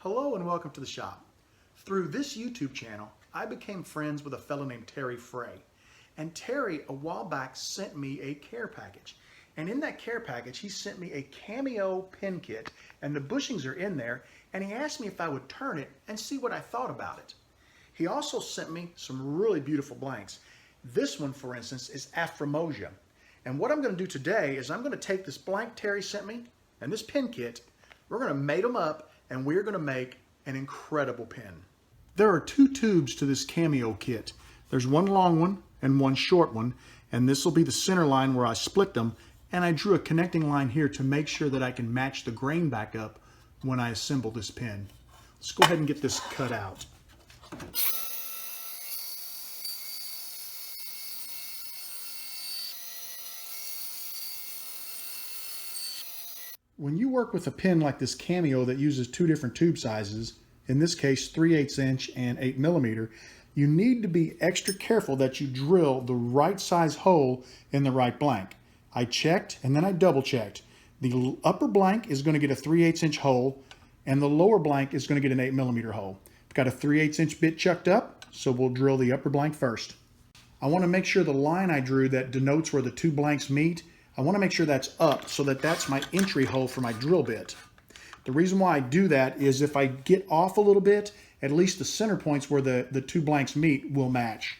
Hello and welcome to the shop. Through this YouTube channel, I became friends with a fellow named Tarry Frey. And Terry, a while back, sent me a care package. And in that care package, he sent me a Cameo Pen Kit, and the bushings are in there, and he asked me if I would turn it and see what I thought about it. He also sent me some really beautiful blanks. This one, for instance, is Afromosia. And what I'm going to do today is I'm going to take this blank Terry sent me and this pen kit, we're going to mate them up, and we're going to make an incredible pen. There are two tubes to this Cameo kit. There's one long one and one short one, and this will be the center line where I split them, and I drew a connecting line here to make sure that I can match the grain back up when I assemble this pen. Let's go ahead and get this cut out. When you work with a pen like this Cameo that uses two different tube sizes, in this case 3/8 inch and 8mm, you need to be extra careful that you drill the right size hole in the right blank. I checked and then I double checked. The upper blank is going to get a 3/8 inch hole and the lower blank is going to get an 8mm hole. I've got a 3/8 inch bit chucked up, so we'll drill the upper blank first. I want to make sure the line I drew that denotes where the two blanks meet, I want to make sure that's up so that that's my entry hole for my drill bit. The reason why I do that is if I get off a little bit, at least the center points where the two blanks meet will match.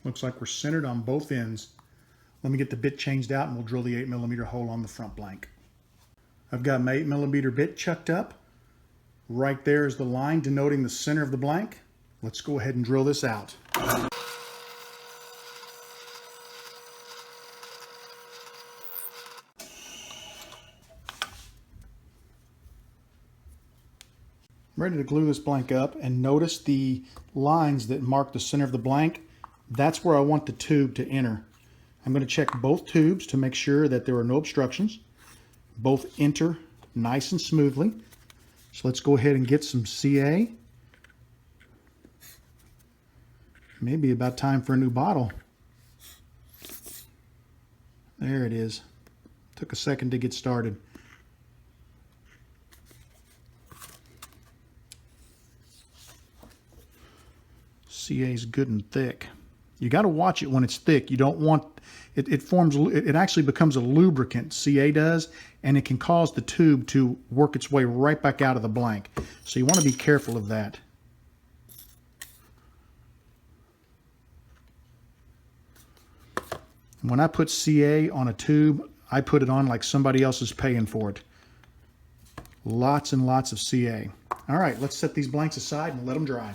Looks like we're centered on both ends. Let me get the bit changed out and we'll drill the 8mm hole on the front blank. I've got my 8mm bit chucked up. Right there is the line denoting the center of the blank. Let's go ahead and drill this out. I'm ready to glue this blank up, and notice the lines that mark the center of the blank. That's where I want the tube to enter. I'm going to check both tubes to make sure that there are no obstructions. Both enter nice and smoothly. So let's go ahead and get some CA. Maybe about time for a new bottle. There it is. Took a second to get started. CA is good and thick. You got to watch it when it's thick. You don't want it. It actually becomes a lubricant, CA does, and it can cause the tube to work its way right back out of the blank. So you want to be careful of that. When I put CA on a tube, I put it on like somebody else is paying for it. Lots and lots of CA. All right, let's set these blanks aside and let them dry.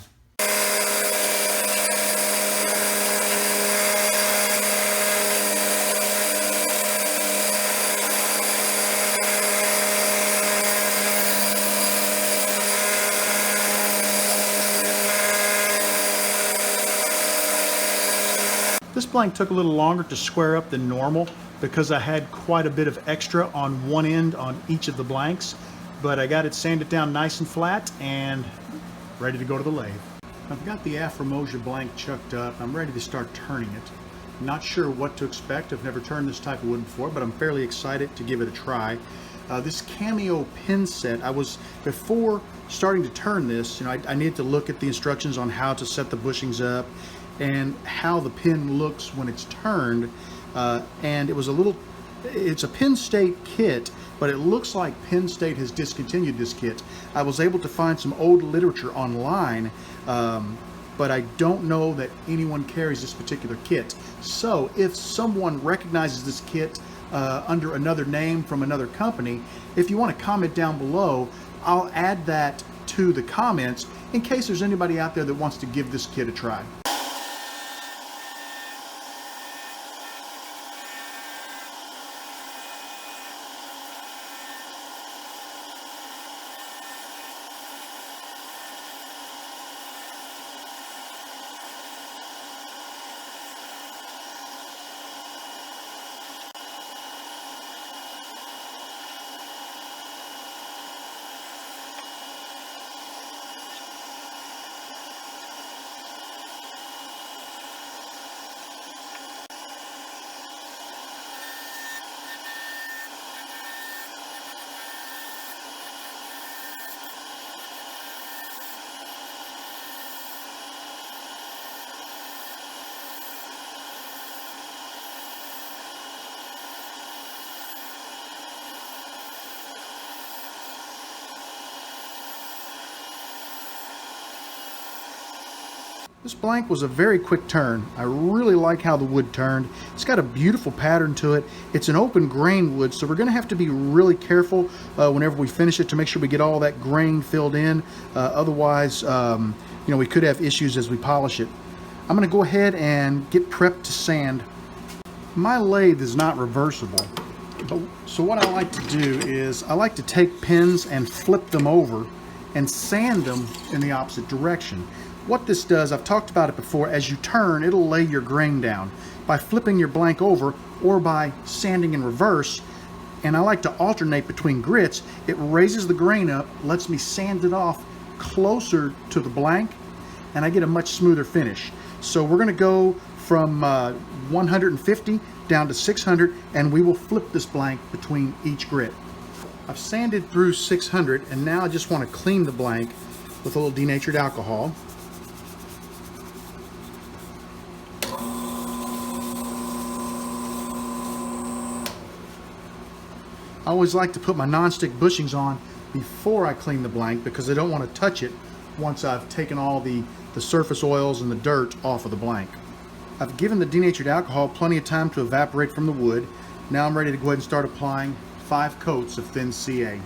This blank took a little longer to square up than normal because I had quite a bit of extra on one end on each of the blanks, but I got it sanded down nice and flat and ready to go to the lathe. I've got the Afromosia blank chucked up. I'm ready to start turning it. Not sure what to expect. I've never turned this type of wood before, but I'm fairly excited to give it a try. This Cameo pen set, before starting to turn this, I needed to look at the instructions on how to set the bushings up and how the pen looks when it's turned, and it's a Penn State kit, but it looks like Penn State has discontinued this kit. I was able to find some old literature online, but I don't know that anyone carries this particular kit. So if someone recognizes this kit under another name from another company, if you want to comment down below, I'll add that to the comments in case there's anybody out there that wants to give this kit a try. This blank was a very quick turn. I really like how the wood turned. It's got a beautiful pattern to it. It's an open grain wood, so we're going to have to be really careful whenever we finish it to make sure we get all that grain filled in. Otherwise, we could have issues as we polish it. I'm going to go ahead and get prepped to sand. My lathe is not reversible, so what I like to do is I like to take pins and flip them over and sand them in the opposite direction. What this does, I've talked about it before, as you turn, it'll lay your grain down. By flipping your blank over or by sanding in reverse, and I like to alternate between grits, it raises the grain up, lets me sand it off closer to the blank, and I get a much smoother finish. So we're gonna go from 150 down to 600, and we will flip this blank between each grit. I've sanded through 600, and now I just want to clean the blank with a little denatured alcohol. I always like to put my non-stick bushings on before I clean the blank because I don't want to touch it once I've taken all the surface oils and the dirt off of the blank. I've given the denatured alcohol plenty of time to evaporate from the wood. Now I'm ready to go ahead and start applying 5 coats of thin CA.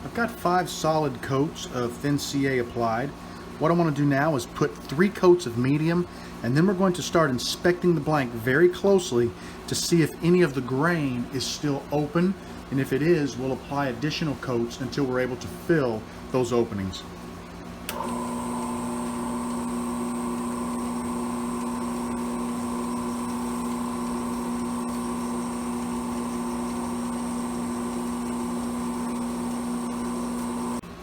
I've got 5 solid coats of thin CA applied. What I want to do now is put 3 coats of medium, and then we're going to start inspecting the blank very closely to see if any of the grain is still open, and if it is, we'll apply additional coats until we're able to fill those openings.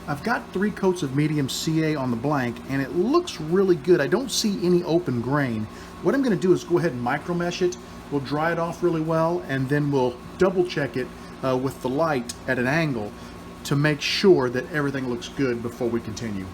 I've got 3 coats of medium CA on the blank, and it looks really good. I don't see any open grain. What I'm going to do is go ahead and micro mesh it. We'll dry it off really well, and then we'll double check it with the light at an angle to make sure that everything looks good before we continue.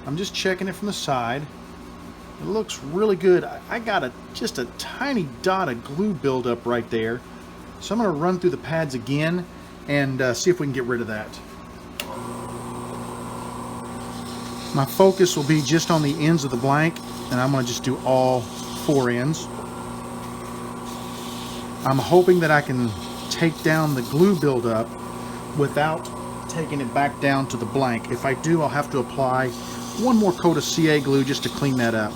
I'm just checking it from the side. It looks really good. I got just a tiny dot of glue buildup right there. So I'm going to run through the pads again and see if we can get rid of that. My focus will be just on the ends of the blank, and I'm going to just do all 4 ends. I'm hoping that I can take down the glue buildup without taking it back down to the blank. If I do, I'll have to apply 1 more coat of CA glue just to clean that up.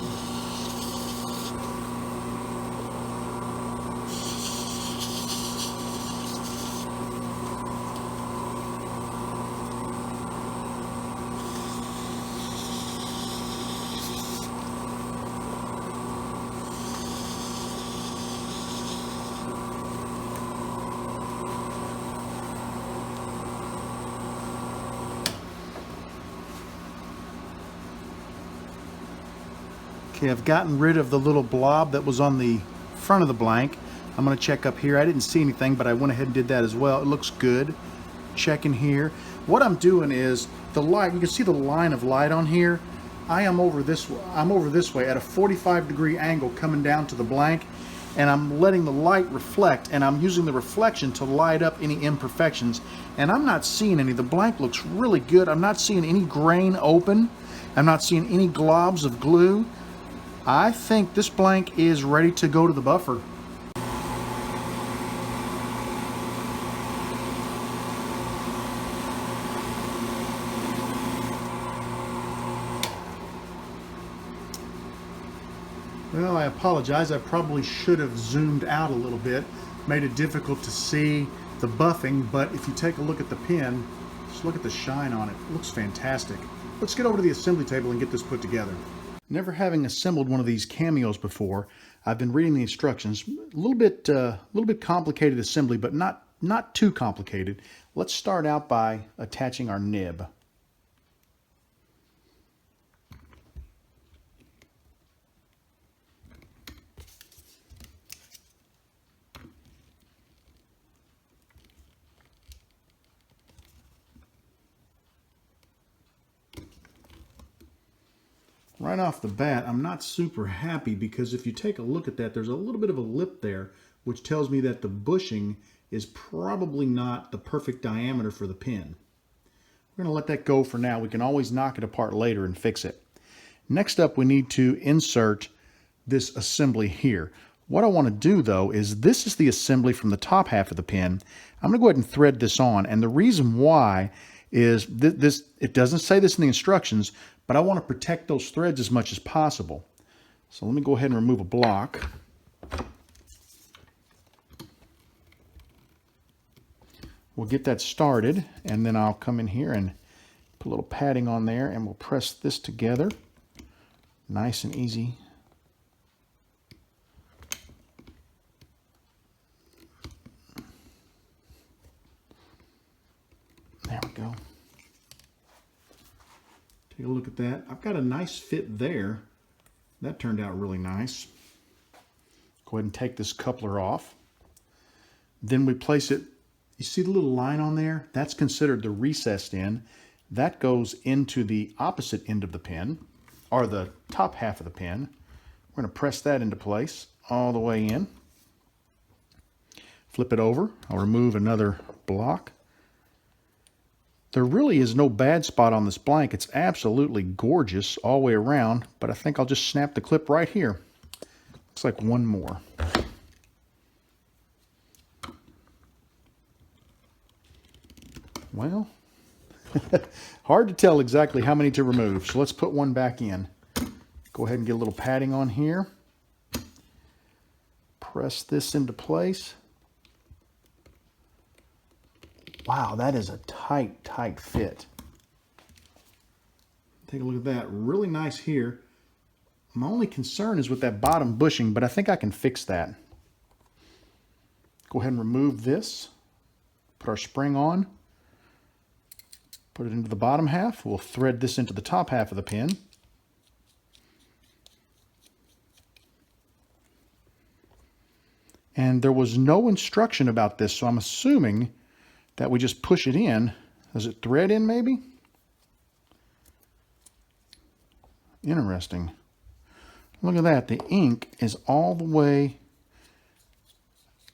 Okay, I've gotten rid of the little blob that was on the front of the blank. I'm going to check up here. I didn't see anything, but I went ahead and did that as well. It looks good. Checking here. What I'm doing is the light, you can see the line of light on here. I'm over this way at a 45-degree angle coming down to the blank, and I'm letting the light reflect, and I'm using the reflection to light up any imperfections, and I'm not seeing any. The blank looks really good. I'm not seeing any grain open. I'm not seeing any globs of glue. I think this blank is ready to go to the buffer. I apologize. I probably should have zoomed out a little bit, made it difficult to see the buffing, but if you take a look at the pin, just look at the shine on it. It looks fantastic. Let's get over to the assembly table and get this put together. Never having assembled one of these Cameos before, I've been reading the instructions. A little bit complicated assembly, but not too complicated. Let's start out by attaching our nib. Right off the bat, I'm not super happy because if you take a look at that, there's a little bit of a lip there, which tells me that the bushing is probably not the perfect diameter for the pin. We're going to let that go for now. We can always knock it apart later and fix it. Next up, we need to insert this assembly here. What I want to do, though, is this is the assembly from the top half of the pin. I'm going to go ahead and thread this on, and the reason why is it doesn't say this in the instructions, but I want to protect those threads as much as possible. So let me go ahead and remove a block. We'll get that started, and then I'll come in here and put a little padding on there, and we'll press this together. Nice and easy. There we go. Take a look at that. I've got a nice fit there. That turned out really nice. Go ahead and take this coupler off. Then we place it. You see the little line on there? That's considered the recessed end. That goes into the opposite end of the pin, or the top half of the pin. We're going to press that into place all the way in. Flip it over. I'll remove another block. There really is no bad spot on this blank. It's absolutely gorgeous all the way around, but I think I'll just snap the clip right here. Looks like one more. Well, hard to tell exactly how many to remove, so let's put one back in. Go ahead and get a little padding on here. Press this into place. Wow, that is a tight fit. Take a look at that. Really nice here. My only concern is with that bottom bushing, but I think I can fix that. Go ahead and remove this. Put our spring on. Put it into the bottom half. We'll thread this into the top half of the pin. And there was no instruction about this, so I'm assuming that we just push it in. Does it thread in maybe? Interesting. Look at that. The ink is all the way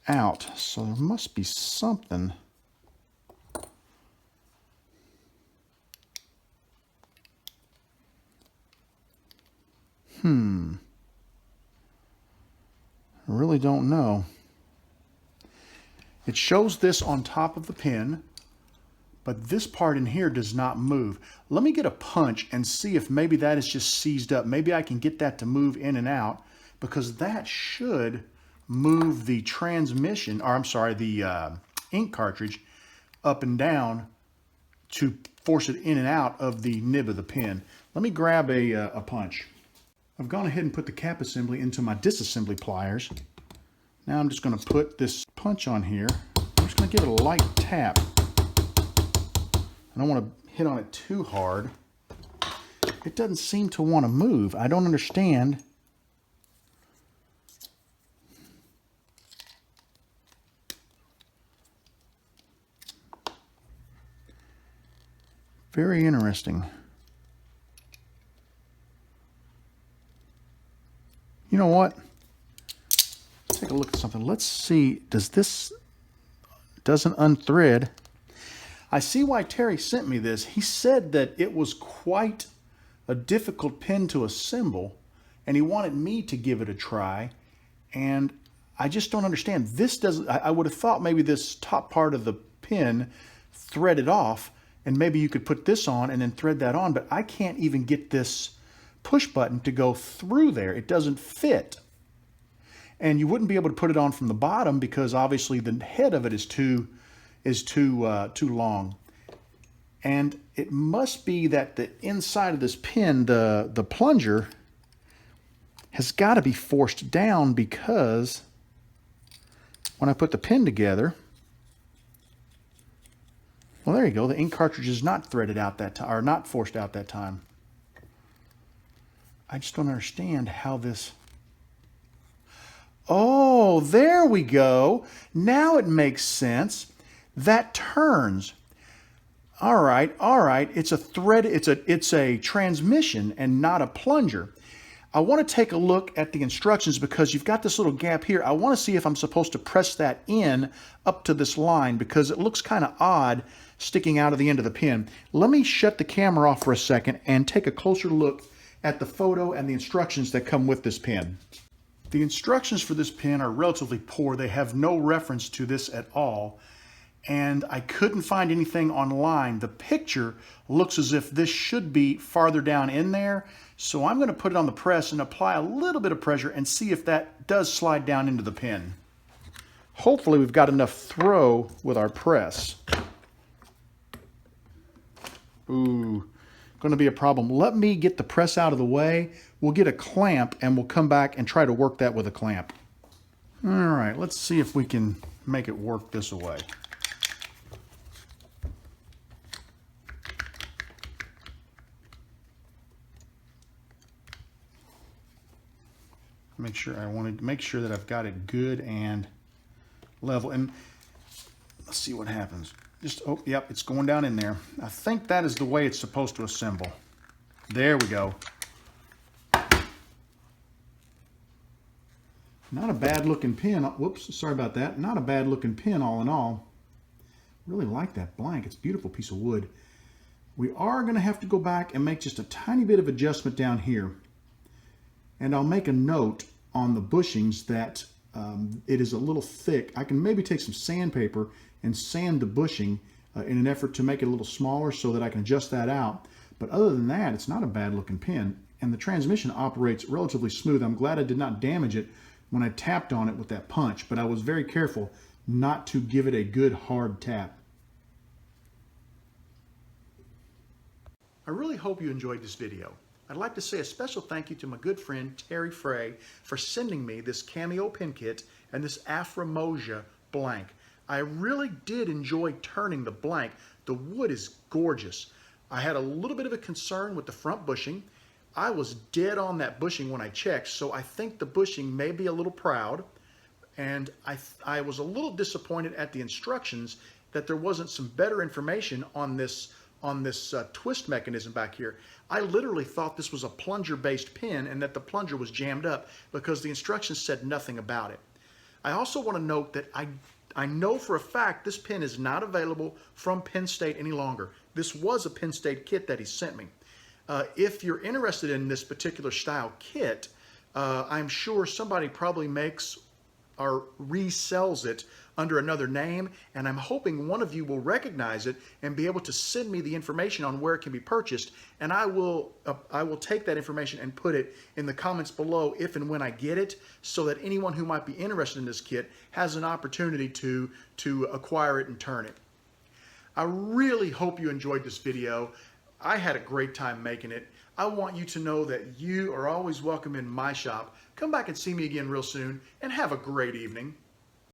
out. So there must be something. I really don't know. It shows this on top of the pin, but this part in here does not move. Let me get a punch and see if maybe that is just seized up. Maybe I can get that to move in and out, because that should move the transmission, or I'm sorry, the ink cartridge up and down to force it in and out of the nib of the pin. Let me grab a punch. I've gone ahead and put the cap assembly into my disassembly pliers. Now I'm just going to put this punch on here. I'm just going to give it a light tap. I don't want to hit on it too hard. It doesn't seem to want to move. I don't understand. Very interesting. You know what? Take a look at something. Let's see. Doesn't unthread? I see why Terry sent me this. He said that it was quite a difficult pin to assemble, and he wanted me to give it a try. And I just don't understand. This doesn't. I would have thought maybe this top part of the pin threaded off, and maybe you could put this on and then thread that on. But I can't even get this push button to go through there. It doesn't fit. And you wouldn't be able to put it on from the bottom because obviously the head of it is too long. And it must be that the inside of this pin, the plunger, has got to be forced down, because when I put the pin together, well, there you go. The ink cartridge is not threaded out that time, or not forced out that time. I just don't understand how this... Oh, there we go. Now it makes sense. That turns. All right. It's a thread. It's a transmission and not a plunger. I want to take a look at the instructions because you've got this little gap here. I want to see if I'm supposed to press that in up to this line because it looks kind of odd sticking out of the end of the pin. Let me shut the camera off for a second and take a closer look at the photo and the instructions that come with this pin. The instructions for this pin are relatively poor. They have no reference to this at all, and I couldn't find anything online. The picture looks as if this should be farther down in there, so I'm going to put it on the press and apply a little bit of pressure and see if that does slide down into the pin. Hopefully we've got enough throw with our press. Ooh, going to be a problem. Let me get the press out of the way. We'll get a clamp and we'll come back and try to work that with a clamp. All right, let's see if we can make it work this way. I wanted to make sure that I've got it good and level. And let's see what happens. Oh, yep, it's going down in there. I think that is the way it's supposed to assemble. There we go. Not a bad looking pin. Whoops, sorry about that. Not a bad looking pin all in all. Really like that blank. It's a beautiful piece of wood. We are going to have to go back and make just a tiny bit of adjustment down here. And I'll make a note on the bushings that it is a little thick. I can maybe take some sandpaper and sand the bushing in an effort to make it a little smaller so that I can adjust that out. But other than that, it's not a bad looking pin. And the transmission operates relatively smooth. I'm glad I did not damage it when I tapped on it with that punch, but I was very careful not to give it a good hard tap. I really hope you enjoyed this video. I'd like to say a special thank you to my good friend Tarry Frey for sending me this Cameo Pen Kit and this Afromosia blank. I really did enjoy turning the blank. The wood is gorgeous. I had a little bit of a concern with the front bushing. I was dead on that bushing when I checked, so I think the bushing may be a little proud, and I was a little disappointed at the instructions that there wasn't some better information on this twist mechanism back here. I literally thought this was a plunger-based pin and that the plunger was jammed up because the instructions said nothing about it. I also want to note that I know for a fact this pin is not available from Penn State any longer. This was a Penn State kit that he sent me. If you're interested in this particular style kit, I'm sure somebody probably makes or resells it under another name, and I'm hoping one of you will recognize it and be able to send me the information on where it can be purchased, and I will take that information and put it in the comments below if and when I get it, so that anyone who might be interested in this kit has an opportunity to acquire it and turn it. I really hope you enjoyed this video. I had a great time making it. I want you to know that you are always welcome in my shop. Come back and see me again real soon, and have a great evening.